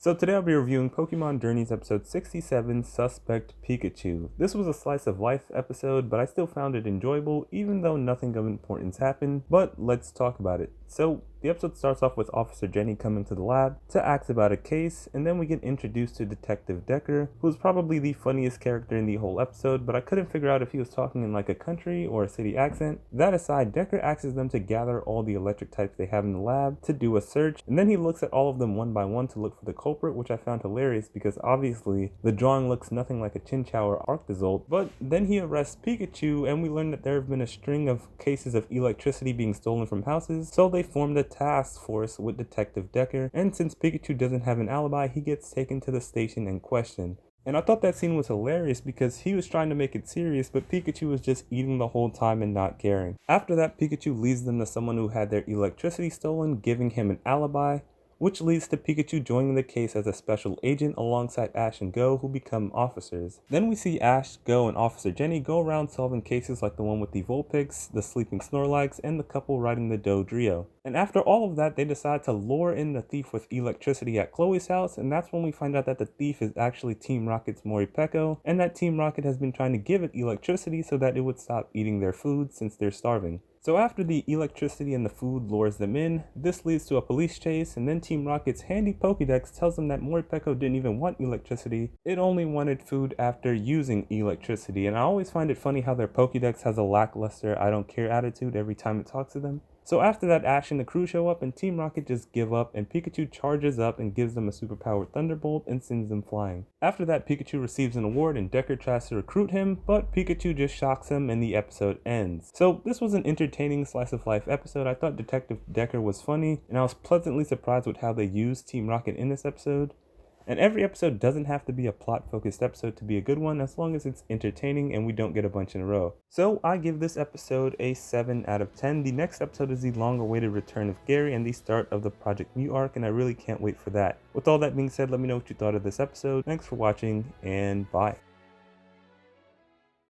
So today I'll be reviewing Pokemon Journeys episode 67, Suspect Pikachu. This was a slice of life episode, but I still found it enjoyable even though nothing of importance happened, but let's talk about it. So the episode starts off with Officer Jenny coming to the lab to ask about a case, and then we get introduced to Detective Decker, who's probably the funniest character in the whole episode, but I couldn't figure out if he was talking in like a country or a city accent. That aside, Decker asks them to gather all the electric types they have in the lab to do a search, and then he looks at all of them one by one to look for the culprit, which I found hilarious because obviously the drawing looks nothing like a Chinchou or Arctozolt. But then he arrests Pikachu, and we learn that there have been a string of cases of electricity being stolen from houses, so they formed a task force with Detective Decker, and since Pikachu doesn't have an alibi, he gets taken to the station and questioned. And I thought that scene was hilarious because he was trying to make it serious, but Pikachu was just eating the whole time and not caring. After that, Pikachu leads them to someone who had their electricity stolen, giving him an alibi, which leads to Pikachu joining the case as a special agent alongside Ash and Goh, who become officers. Then we see Ash, Goh, and Officer Jenny go around solving cases like the one with the Vulpix, the sleeping Snorlax, and the couple riding the Dodrio. And after all of that, they decide to lure in the thief with electricity at Chloe's house, and that's when we find out that the thief is actually Team Rocket's Moripeko, and that Team Rocket has been trying to give it electricity so that it would stop eating their food since they're starving. So after the electricity and the food lures them in, this leads to a police chase, and then Team Rocket's handy Pokédex tells them that Moripeko didn't even want electricity, it only wanted food after using electricity. And I always find it funny how their Pokédex has a lackluster I don't care attitude every time it talks to them. So after that, Ash and the crew show up and Team Rocket just give up, and Pikachu charges up and gives them a superpowered Thunderbolt and sends them flying. After that, Pikachu receives an award and Decker tries to recruit him, but Pikachu just shocks him and the episode ends. So this was an entertaining slice of life episode. I thought Detective Decker was funny, and I was pleasantly surprised with how they used Team Rocket in this episode. And every episode doesn't have to be a plot-focused episode to be a good one, as long as it's entertaining and we don't get a bunch in a row. So I give this episode a 7 out of 10. The next episode is the long-awaited return of Gary and the start of the Project Mew arc, and I really can't wait for that. With all that being said, let me know what you thought of this episode. Thanks for watching, and bye.